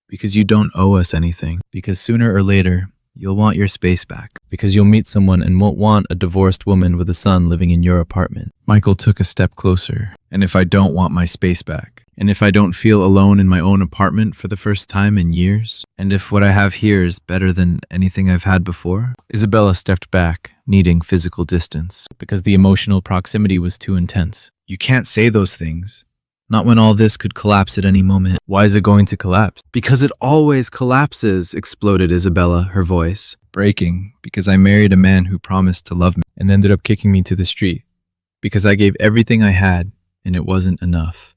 Because you don't owe us anything. Because sooner or later, you'll want your space back. Because you'll meet someone and won't want a divorced woman with a son living in your apartment. Michael took a step closer. And if I don't want my space back? And if I don't feel alone in my own apartment for the first time in years? And if what I have here is better than anything I've had before? Isabella stepped back, needing physical distance, because the emotional proximity was too intense. You can't say those things. Not when all this could collapse at any moment. Why is it going to collapse? Because it always collapses, exploded Isabella, her voice breaking, because I married a man who promised to love me and ended up kicking me to the street. Because I gave everything I had and it wasn't enough.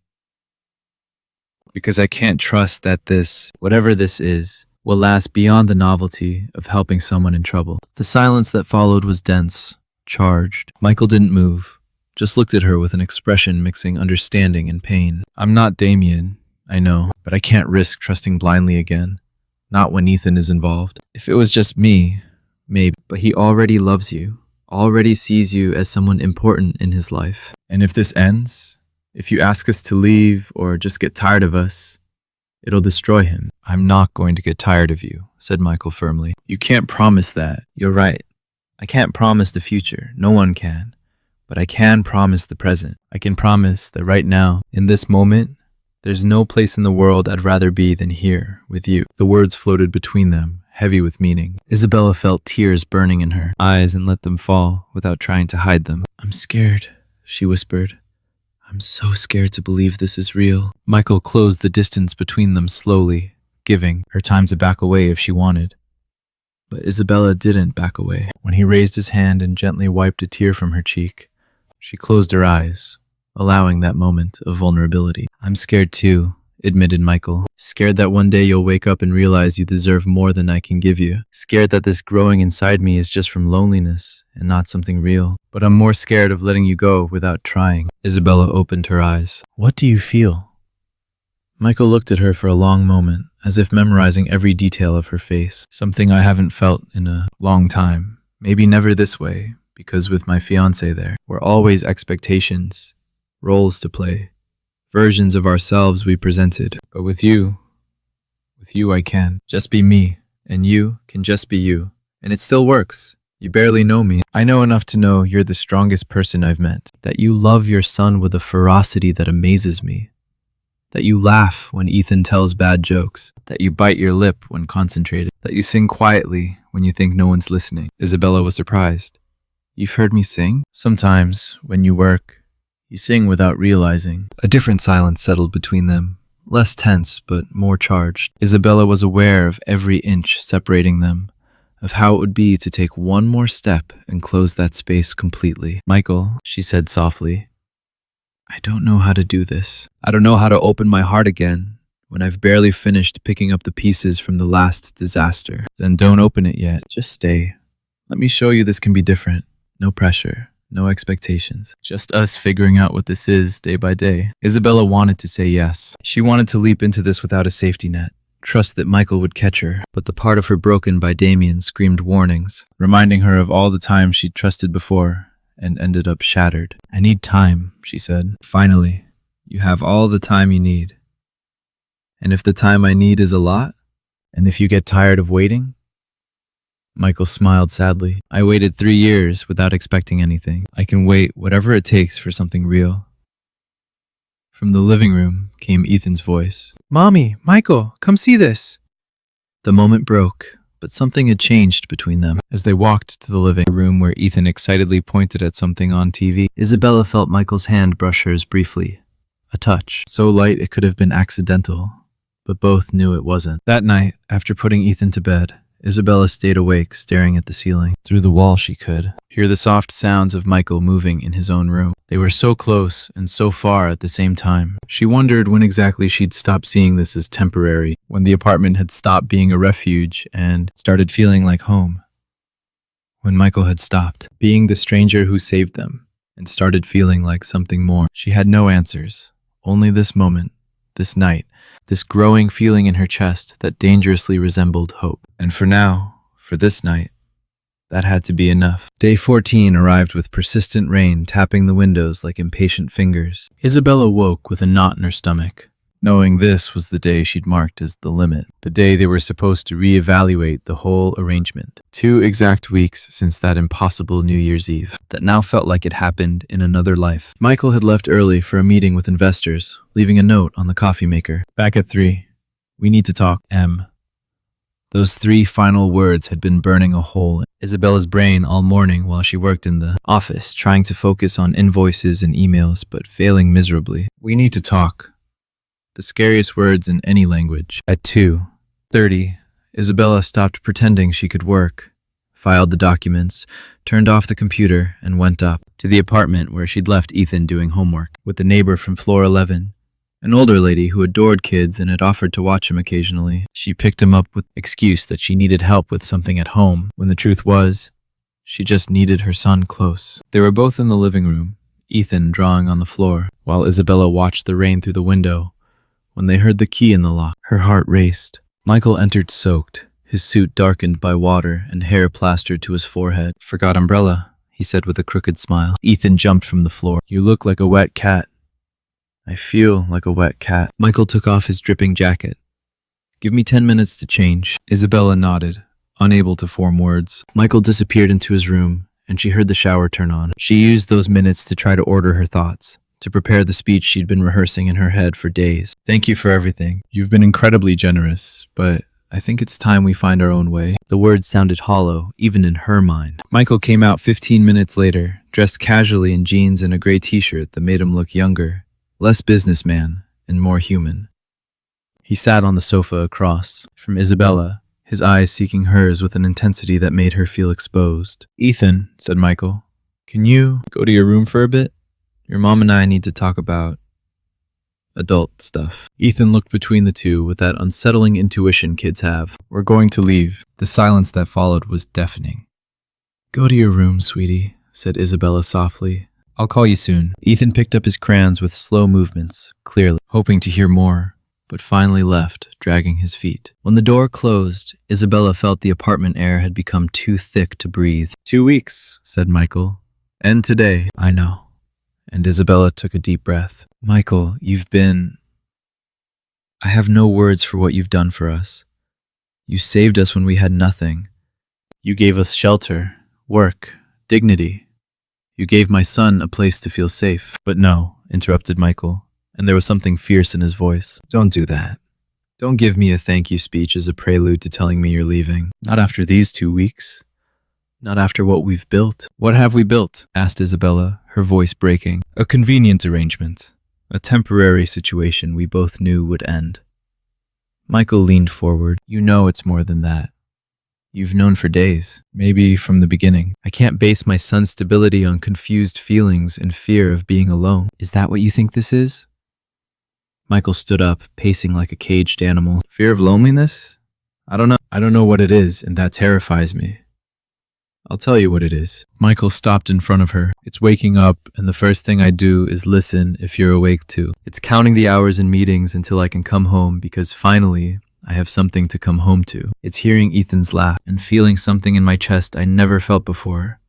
Because I can't trust that this, whatever this is, will last beyond the novelty of helping someone in trouble. The silence that followed was dense, charged. Michael didn't move. Just looked at her with an expression mixing understanding and pain. I'm not Damien, I know, but I can't risk trusting blindly again. Not when Ethan is involved. If it was just me, maybe. But he already loves you, already sees you as someone important in his life. And if this ends, if you ask us to leave or just get tired of us, it'll destroy him. I'm not going to get tired of you, said Michael firmly. You can't promise that. You're right. I can't promise the future. No one can. But I can promise the present. I can promise that right now, in this moment, there's no place in the world I'd rather be than here, with you. The words floated between them, heavy with meaning. Isabella felt tears burning in her eyes and let them fall without trying to hide them. I'm scared, she whispered. I'm so scared to believe this is real. Michael closed the distance between them slowly, giving her time to back away if she wanted. But Isabella didn't back away. When he raised his hand and gently wiped a tear from her cheek, she closed her eyes, allowing that moment of vulnerability. I'm scared too, admitted Michael. Scared that one day you'll wake up and realize you deserve more than I can give you. Scared that this growing inside me is just from loneliness and not something real. But I'm more scared of letting you go without trying. Isabella opened her eyes. What do you feel? Michael looked at her for a long moment, as if memorizing every detail of her face, something I haven't felt in a long time. Maybe never this way, because with my fiancé there, were always expectations, roles to play, versions of ourselves we presented. But with you I can just be me, and you can just be you. And it still works. You barely know me. I know enough to know you're the strongest person I've met, that you love your son with a ferocity that amazes me, that you laugh when Ethan tells bad jokes, that you bite your lip when concentrated, that you sing quietly when you think no one's listening. Isabella was surprised. You've heard me sing? Sometimes, when you work, you sing without realizing. A different silence settled between them, less tense but more charged. Isabella was aware of every inch separating them, of how it would be to take one more step and close that space completely. Michael, she said softly, I don't know how to do this. I don't know how to open my heart again when I've barely finished picking up the pieces from the last disaster. Then don't open it yet. Just stay. Let me show you this can be different. No pressure, no expectations. Just us figuring out what this is day by day. Isabella wanted to say yes. She wanted to leap into this without a safety net. Trust that Michael would catch her, but the part of her broken by Damien screamed warnings, reminding her of all the times she'd trusted before and ended up shattered. I need time, she said. Finally, you have all the time you need. And if the time I need is a lot, and if you get tired of waiting? Michael smiled sadly. I waited 3 years without expecting anything. I can wait whatever it takes for something real. From the living room came Ethan's voice. Mommy, Michael, come see this. The moment broke, but something had changed between them. As they walked to the living room where Ethan excitedly pointed at something on TV, Isabella felt Michael's hand brush hers briefly. A touch, so light it could have been accidental, but both knew it wasn't. That night, after putting Ethan to bed, Isabella stayed awake, staring at the ceiling. Through the wall she could hear the soft sounds of Michael moving in his own room. They were so close and so far at the same time. She wondered when exactly she'd stop seeing this as temporary, when the apartment had stopped being a refuge and started feeling like home. When Michael had stopped being the stranger who saved them and started feeling like something more. She had no answers, only this moment, this night, this growing feeling in her chest that dangerously resembled hope. And for now, for this night, that had to be enough. Day 14 arrived with persistent rain tapping the windows like impatient fingers. Isabella woke with a knot in her stomach, knowing this was the day she'd marked as the limit, the day they were supposed to reevaluate the whole arrangement. 2 exact weeks since that impossible New Year's Eve that now felt like it happened in another life. Michael had left early for a meeting with investors, leaving a note on the coffee maker. Back at 3. We need to talk, M. Those 3 final words had been burning a hole in Isabella's brain all morning while she worked in the office, trying to focus on invoices and emails, but failing miserably. We need to talk. The scariest words in any language. At 2:30, Isabella stopped pretending she could work, filed the documents, turned off the computer, and went up to the apartment where she'd left Ethan doing homework with the neighbor from floor 11. An older lady who adored kids and had offered to watch him occasionally. She picked him up with the excuse that she needed help with something at home, when the truth was, she just needed her son close. They were both in the living room, Ethan drawing on the floor, while Isabella watched the rain through the window. When they heard the key in the lock, her heart raced. Michael entered soaked, his suit darkened by water and hair plastered to his forehead. Forgot umbrella, he said with a crooked smile. Ethan jumped from the floor. You look like a wet cat. I feel like a wet cat. Michael took off his dripping jacket. Give me 10 minutes to change. Isabella nodded, unable to form words. Michael disappeared into his room, and she heard the shower turn on. She used those minutes to try to order her thoughts, to prepare the speech she'd been rehearsing in her head for days. Thank you for everything. You've been incredibly generous, but I think it's time we find our own way. The words sounded hollow, even in her mind. Michael came out 15 minutes later, dressed casually in jeans and a gray t-shirt that made him look younger, less businessman, and more human. He sat on the sofa across from Isabella, his eyes seeking hers with an intensity that made her feel exposed. Ethan, said Michael, can you go to your room for a bit? Your mom and I need to talk about adult stuff. Ethan looked between the two with that unsettling intuition kids have. We're going to leave. The silence that followed was deafening. Go to your room, sweetie, said Isabella softly. I'll call you soon. Ethan picked up his crayons with slow movements, clearly hoping to hear more, but finally left, dragging his feet. When the door closed, Isabella felt the apartment air had become too thick to breathe. 2 weeks, Said Michael. And today. I know. And Isabella took a deep breath. Michael, you've been... I have no words for what you've done for us. You saved us when we had nothing. You gave us shelter, work, dignity. You gave my son a place to feel safe. But no, interrupted Michael, and there was something fierce in his voice. Don't do that. Don't give me a thank you speech as a prelude to telling me you're leaving. Not after these 2 weeks. Not after what we've built. What have we built? Asked Isabella, her voice breaking. A convenient arrangement. A temporary situation we both knew would end. Michael leaned forward. You know it's more than that. You've known for days, maybe from the beginning. I can't base my son's stability on confused feelings and fear of being alone. Is that what you think this is? Michael stood up, pacing like a caged animal. Fear of loneliness? I don't know. I don't know what it is, and that terrifies me. I'll tell you what it is. Michael stopped in front of her. It's waking up, and the first thing I do is listen if you're awake too. It's counting the hours in meetings until I can come home because finally, I have something to come home to. It's hearing Ethan's laugh and feeling something in my chest I never felt before.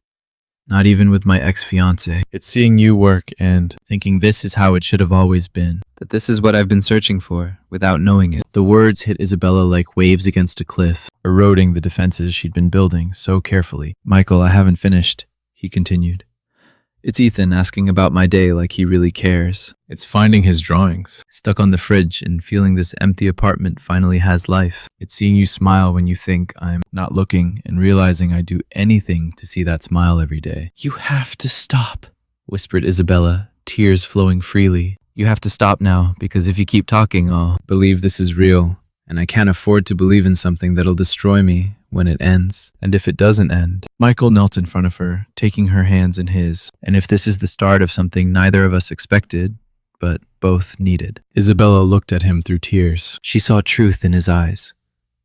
Not even with my ex-fiancé. It's seeing you work and thinking this is how it should have always been. That this is what I've been searching for, without knowing it. The words hit Isabella like waves against a cliff, eroding the defenses she'd been building so carefully. Michael, I haven't finished, he continued. It's Ethan asking about my day like he really cares. It's finding his drawings, stuck on the fridge and feeling this empty apartment finally has life. It's seeing you smile when you think I'm not looking and realizing I'd do anything to see that smile every day. You have to stop, whispered Isabella, tears flowing freely. You have to stop now because if you keep talking, I'll believe this is real. And I can't afford to believe in something that'll destroy me when it ends. And if it doesn't end, Michael knelt in front of her, taking her hands in his. And if this is the start of something neither of us expected, but both needed. Isabella looked at him through tears. She saw truth in his eyes.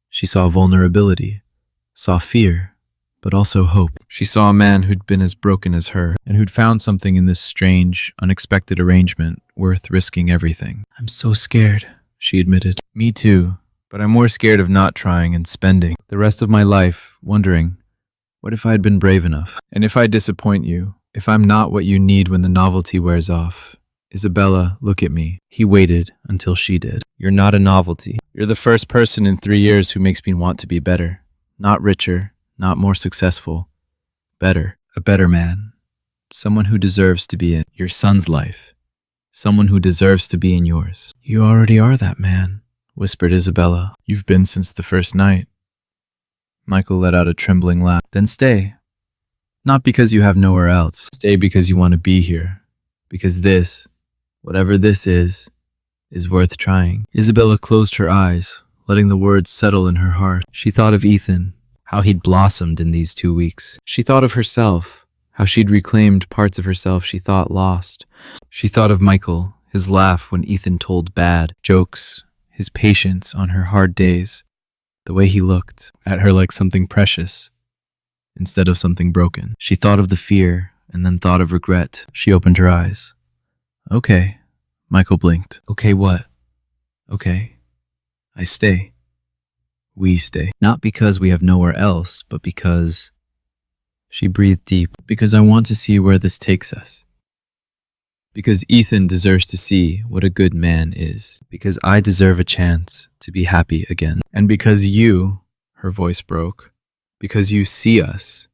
She saw vulnerability, saw fear, but also hope. She saw a man who'd been as broken as her, and who'd found something in this strange, unexpected arrangement worth risking everything. I'm so scared, she admitted. Me too. But I'm more scared of not trying and spending the rest of my life wondering, what if I'd been brave enough? And if I disappoint you, if I'm not what you need when the novelty wears off? Isabella, look at me. He waited until she did. You're not a novelty. You're the first person in 3 years who makes me want to be better. Not richer, not more successful. Better. A better man. Someone who deserves to be in your son's life. Someone who deserves to be in yours. You already are that man, whispered Isabella. You've been since the first night. Michael let out a trembling laugh. Then stay. Not because you have nowhere else. Stay because you want to be here. Because this, whatever this is worth trying. Isabella closed her eyes, letting the words settle in her heart. She thought of Ethan, how he'd blossomed in these 2 weeks. She thought of herself, how she'd reclaimed parts of herself she thought lost. She thought of Michael, his laugh when Ethan told bad jokes, his patience on her hard days, the way he looked at her like something precious instead of something broken. She thought of the fear and then thought of regret. She opened her eyes. Okay, Michael blinked. Okay, what? Okay, I stay. We stay. Not because we have nowhere else, but because... She breathed deep. Because I want to see where this takes us. Because Ethan deserves to see what a good man is. Because I deserve a chance to be happy again. And because you, her voice broke, because you see us,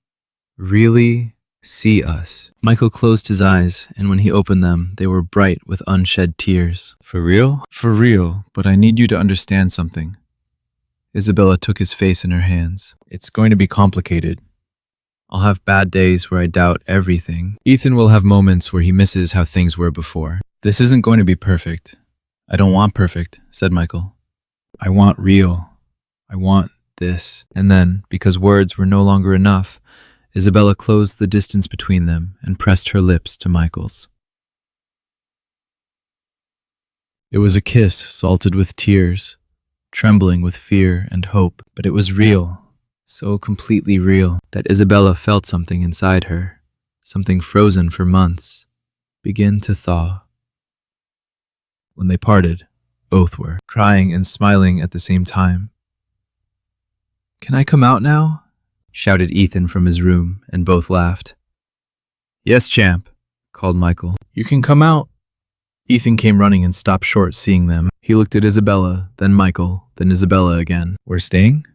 really see us. Michael closed his eyes, and when he opened them, they were bright with unshed tears. For real? For real, but I need you to understand something. Isabella took his face in her hands. It's going to be complicated. I'll have bad days where I doubt everything. Ethan will have moments where he misses how things were before. This isn't going to be perfect. I don't want perfect, said Michael. I want real. I want this. And then, because words were no longer enough, Isabella closed the distance between them and pressed her lips to Michael's. It was a kiss salted with tears, trembling with fear and hope, but it was real, so completely real that Isabella felt something inside her, something frozen for months, begin to thaw. When they parted, both were, crying and smiling at the same time. "Can I come out now?" shouted Ethan from his room, and both laughed. "Yes, champ," called Michael. "You can come out." Ethan came running and stopped short seeing them. He looked at Isabella, then Michael, then Isabella again. "We're staying?"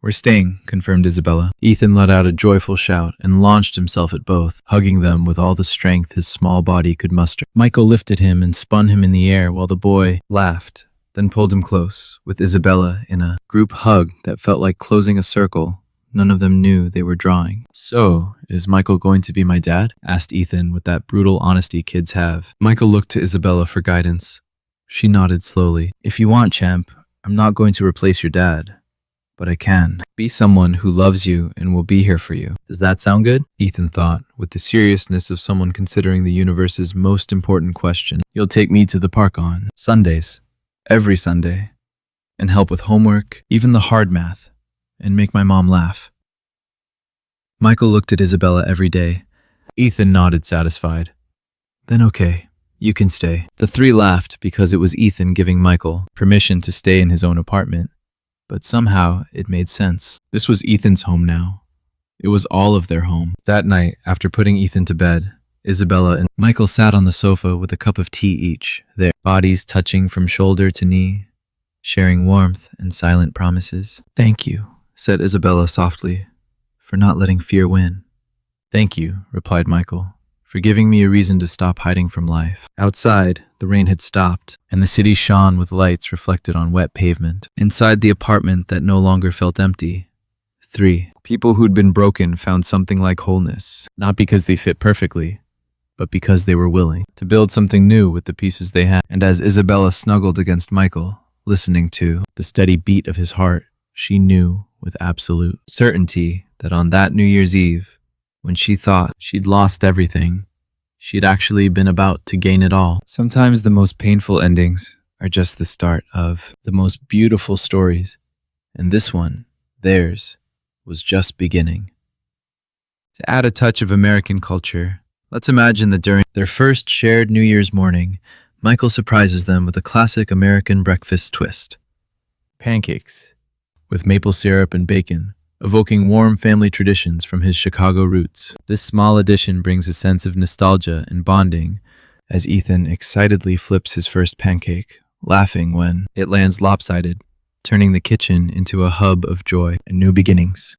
"We're staying," confirmed Isabella. Ethan let out a joyful shout and launched himself at both, hugging them with all the strength his small body could muster. Michael lifted him and spun him in the air while the boy laughed, then pulled him close, with Isabella in a group hug that felt like closing a circle none of them knew they were drawing. "So, is Michael going to be my dad?" asked Ethan with that brutal honesty kids have. Michael looked to Isabella for guidance. She nodded slowly. "If you want, champ, I'm not going to replace your dad. But I can be someone who loves you and will be here for you. Does that sound good?" Ethan thought, with the seriousness of someone considering the universe's most important question. "You'll take me to the park on Sundays, every Sunday, and help with homework, even the hard math, and make my mom laugh." Michael looked at Isabella every day. Ethan nodded satisfied. "Then okay, you can stay." The three laughed because it was Ethan giving Michael permission to stay in his own apartment. But somehow it made sense. This was Ethan's home now. It was all of their home. That night, after putting Ethan to bed, Isabella and Michael sat on the sofa with a cup of tea each, their bodies touching from shoulder to knee, sharing warmth and silent promises. "Thank you," said Isabella softly, "for not letting fear win." "Thank you," replied Michael, "for giving me a reason to stop hiding from life." Outside, the rain had stopped, and the city shone with lights reflected on wet pavement. Inside the apartment that no longer felt empty, three people who'd been broken found something like wholeness, not because they fit perfectly, but because they were willing to build something new with the pieces they had. And as Isabella snuggled against Michael, listening to the steady beat of his heart, she knew with absolute certainty that on that New Year's Eve, when she thought she'd lost everything, she'd actually been about to gain it all. Sometimes the most painful endings are just the start of the most beautiful stories, and this one, theirs, was just beginning. To add a touch of American culture, let's imagine that during their first shared New Year's morning, Michael surprises them with a classic American breakfast twist. Pancakes, with maple syrup and bacon, evoking warm family traditions from his Chicago roots. This small addition brings a sense of nostalgia and bonding as Ethan excitedly flips his first pancake, laughing when it lands lopsided, turning the kitchen into a hub of joy and new beginnings.